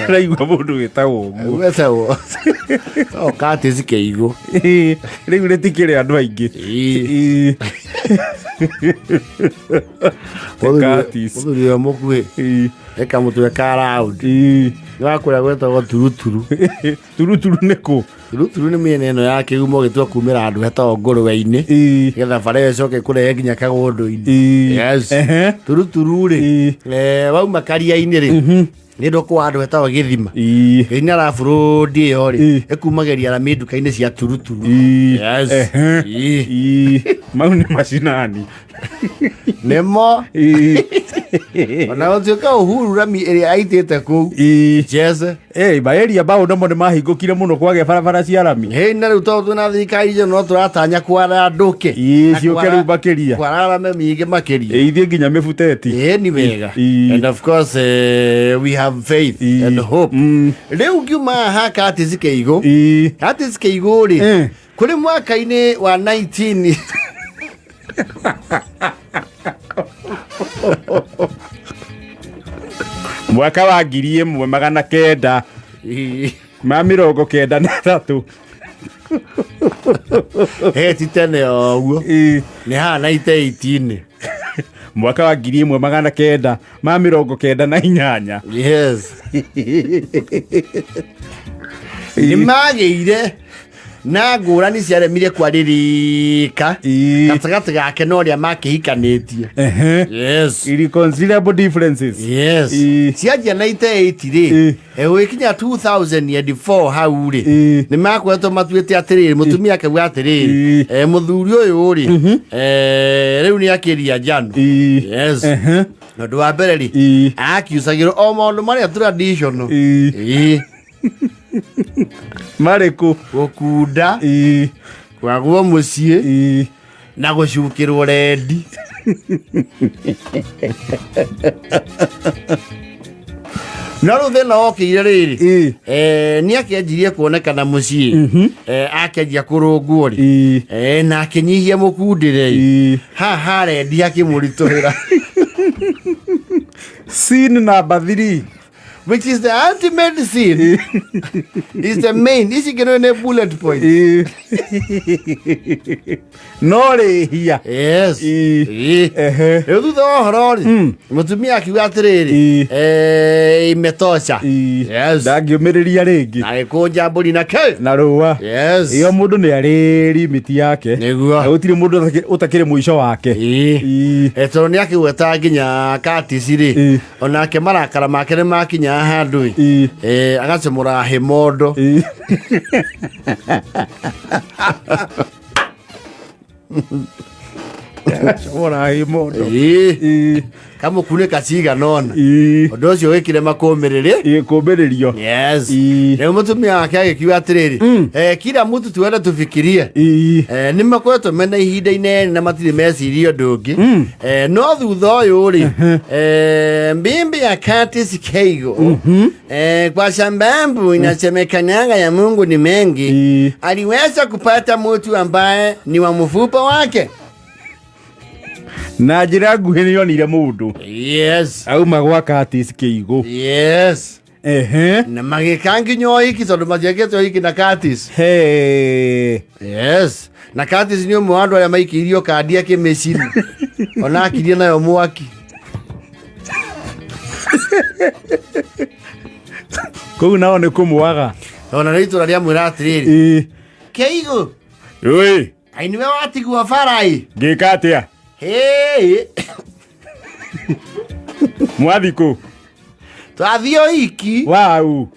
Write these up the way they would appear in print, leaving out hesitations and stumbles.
Raigua mundu witagwo nguo. Wetagwo. Curtis Kĩigũ. Rĩu rĩtikĩrĩ andũ aingĩ. Curtis. Mũthuri ũyũ mũkuhĩ. Eka mũtwe ka round. Nĩwakũrĩa gwetagwo turuturu. Turuturu nĩ kũ? Turuturu nĩ mĩena ĩno ya Kĩgumo gĩtua kumĩra andũ hetagwo ngũrwe-inĩ. Nĩgetha bara ĩyo ĩcoke kũrehe nginya Kagũndũ-inĩ. Yes. Turuturu rĩ. Wauma Karia-inĩ rĩ. Nĩ ndoko andũ hetagwo Gĩthima. Gĩthima arabu road ĩyo rĩ. Ĩkumagĩria na nduka-inĩ cia turuturu. Yes. Mau nĩ macinani. Nemo. Ona gũtuĩka Uhuru Rami ĩrĩa aitĩte kũu. Jeze. Baeria bao namo nĩ mahingũkire mũno kwagĩa barabara cia rami. Na rĩu tondũ twĩna thirikari njerũ no tũratanya kwara ndũke. Ciũke rĩu makĩria. Kwara rame mĩingĩ makĩria. Ithiĩ nginya mĩbuteti. Nĩ wega. And of course we have faith and hope. Rĩu ngiuma haha Curtis Kĩigũ. Curtis Kĩigũ rĩ. Kũrĩ mwaka-inĩ wa 19 mwaka wa 1900 ma 93 ti tene ũguo nĩ haha 1918 mwaka wa 1900 ma 98. Yes. Nĩ magĩire na ngũrani ciaremire kwarĩrĩka gatagatĩ gake na ũrĩa makĩhikanĩtie. Yes. Irreconcilable differences. Yes. Cianjia 98 rĩ gũgĩkinya 2004 hau rĩ nĩ makoretwo matuĩte atĩrĩrĩ mũtumia akauga atĩrĩrĩ mũthuri ũyũ rĩ rĩu nĩ akĩria njano. Yes. Na ũndũ wa mbere rĩ akiusagĩrwo o maũndũ marĩa traditional. Marĩkũ? Gũkunda, kwagwo mũciĩ na gũcukĩrwo rendi. No rĩu thĩna wokĩire rĩrĩ nĩ akĩanjirie kuonekana mũciĩ akĩanjia kũrũngwo rĩ na akĩnyihia mũkundĩre haha rendi akĩmũritũhĩra. Scene number 3, which is the ultimate sin. Is the main. This is going to bullet point. No rĩhia. Yes. Rĩu thutha wa ũhoro rĩ mũtumia akiuga atĩrĩrĩ imetosha. Yes. Ndangĩũmĩrĩria rĩngĩ. Na gĩkũnja mbũri na kĩ na rũa. Yes. Iyo mũndũ nĩ arĩ limit yake. Nĩguo. Gũtirĩ mũndũ ũtakĩrĩ mũico wake. Tondũ nĩ akĩgweta nginya Curtis rĩ onake marakara make nĩ makinya handũ agacemũra hĩmondo. Agacemũra hĩmondo. Kamũkunĩka cigana ũna ũndũ ũcio wĩkire makũmĩrĩrio. Yes. Rĩu mũtumia wake agĩkiuga atĩrĩrĩ kila mtu tuende tufikirie nĩ makoretwo mena ihinda inene na matirĩ meciria ũndũ ũngĩ no thutha ũyũ rĩ mbimbi ya Curtis Kĩigũ kwa sababu inasemekanaga ya Mungu ni mengi aliweza kupata mtu ambaye ni wa mfupa wake. Na njĩra nguhĩ nĩ onire mũndũ. Yes. Auma gwa Curtis Kĩigũ. Yes. Na magĩka nginya ũhiki tondũ matiekĩte ũhiki na Curtis. Yes. Na Curtis nĩ ũmwe wa andũ arĩa maikirio kandi akĩmĩcina ona akirie nayo mwaki. Kũu nao nĩ kũmwaga. Ona nĩ itũra rĩamwĩra atĩrĩrĩ Kĩigũ ai nĩwe watigwo bara ĩ ngĩka atĩa? Mwathikũ twathiĩ ũhiki. Wau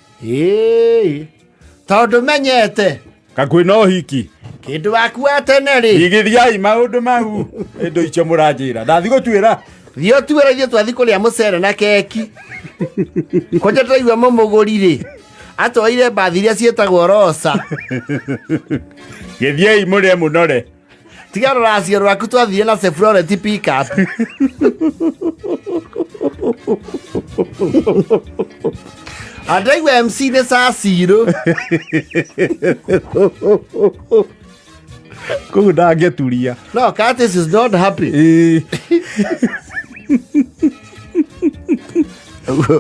tondũ menyete kakwĩna ũhiki kĩndũ wakua tene rĩ igithiai maũndũ mau indo icio mũranjĩra ndathi gũtuĩra thiĩ ũtuĩra ithuĩ twathi kũrĩa mũcere na keki kũnja tũraigua mũmũgũri rĩ atwaire mbathi iria ciĩtagwo rosa. Gĩthiei mũrĩe mũnore tiga rũracio rwaku twathire na Chevrolet pickup. Andaigua MC nĩ Sacirũ. Kũu ndangĩturia. No, Curtis is not happy.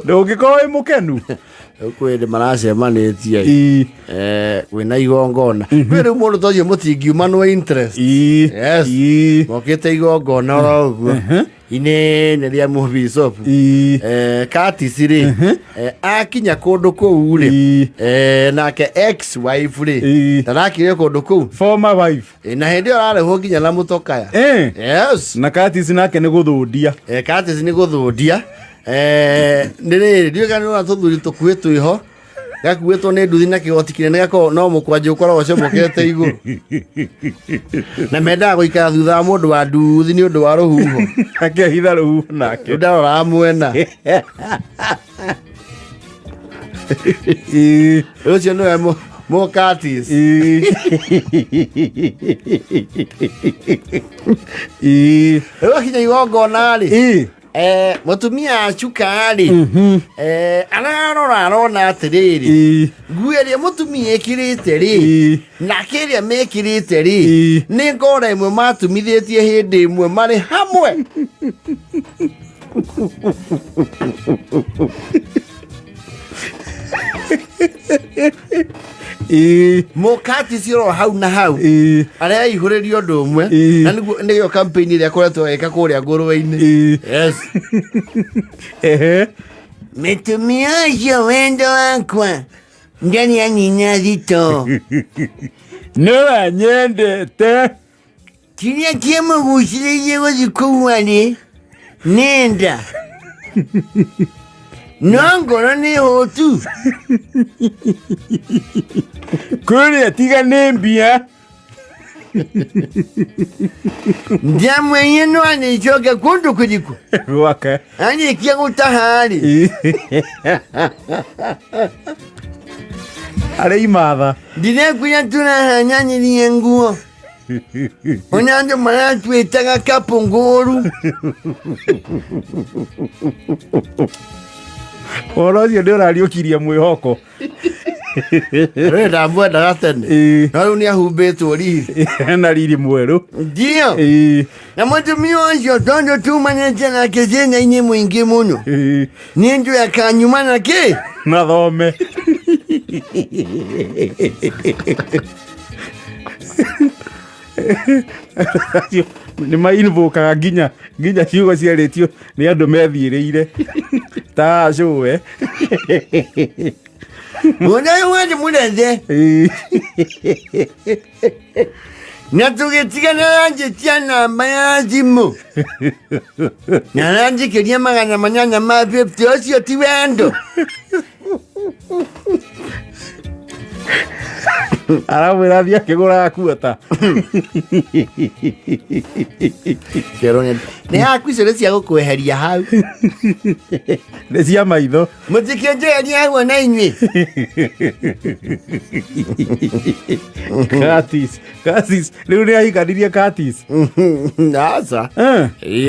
ndũngĩkorwo wĩ mũkenu kwĩndĩ maracemanĩtie kwĩna igongona rĩu mũndũ tocio mũtingiuma no interest mokĩte igongona oro ũguo inene rĩa mũbicopu Curtis rĩ akinya kũndũ kũu rĩ nake ex wife rĩ ndarakire kũndũ kũu former wife na hĩndĩ ĩyo ararehwo nginya na mũtokaya na Curtis nake nĩ gũthũndia Curtis nĩ gũthũndia nĩrĩrĩ ndiũĩ nĩ tũthuri tũkuĩ twĩho gakuĩtwo nĩ nduthi na kĩgoti kĩnene gakorwo no mũkwanjĩ ũkoragwo ũcomokete igũrũ na mendaga gũikara thutha wa mũndũ wa nduthi nĩ ũndũ wa rũhuho akehitha rũhuho nake ndaroraga mwena ũcio nĩwe Curtis rĩu akinya igongona rĩ mũtumia acuka rĩ arona atĩrĩrĩ nguo ĩrĩa mũtumia ĩkĩrĩte rĩ nake ĩrĩa mekĩrĩte rĩ nĩ ngora ĩmwe matumithĩtie hĩndĩ ĩmwe marĩ hamwe Curtis ro hau na hau arĩa ihũrĩrio ũndũ ũmwe na nĩgĩo campaign ĩrĩa akoretwo eka kũrĩa ngũrũwe-inĩ mũtumia ũcio wendo wakwa ndani anina thito nĩwe nyendete kĩrĩa kĩamũgucĩrĩirie gũthiĩ kũu arĩ nĩ nda no ngoro nĩ hũtu kũrĩa tiga nĩ mbia ndamwenye no anĩcoke kũndũ kũriku gwake arĩkia gũtaha rĩ arĩ imatha ndirekwĩra tũrahanyanĩrie nguo ona andũ maratwĩtaga kapũ ngũru ũhoro ũcio nĩ ũrariũkirie mwĩhoko rĩu ndamwendaga tene no rĩu nĩ ahumbĩtwo riri hena riri mwerũ ndio na mũtumia ũcio tondũ tumanĩte nake thĩna-inĩ mũingĩ mũno nĩ njũĩ akanyuma na kĩ na thome nĩ mainvokaga nginya ciugo ciarĩtio nĩ andũ methiĩrĩire ta cũwe mũndũ ũyũ wandĩ mũrende na tũgĩtigana ranjĩtia namba ya thimũ na ranjĩkĩria 850 ũcio ti wendo aramwĩra thiĩ akĩgũraga kuota nĩ haku icio nĩ cia gũkweheria hau nĩ cia maitho mũtikĩnjeheria haguo na inyuĩ Curtis rĩu nĩ ahikanirie Curtis aca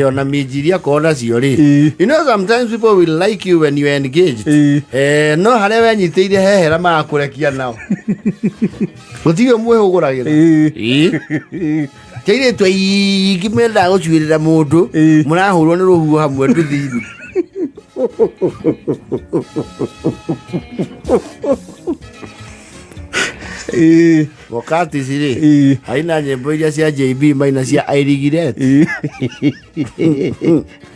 ona minji iria akorwo nacio rĩ you know sometimes people will like you when you are engaged no harĩa wenyitĩire hehera magakũrekia nao gũtirĩ mwĩhũgũragĩra kairĩtwo aingĩ mendaga gũcuĩrĩra mũndũ mũrahũrwo nĩ rũhuho hamwe ndũthini Curtis rĩ haina nyĩmbo iria cia JB maina cia igongona-inĩ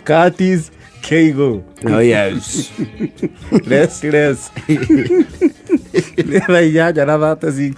Curtis Kĩigũ oh yes let's nĩ thaa 8:36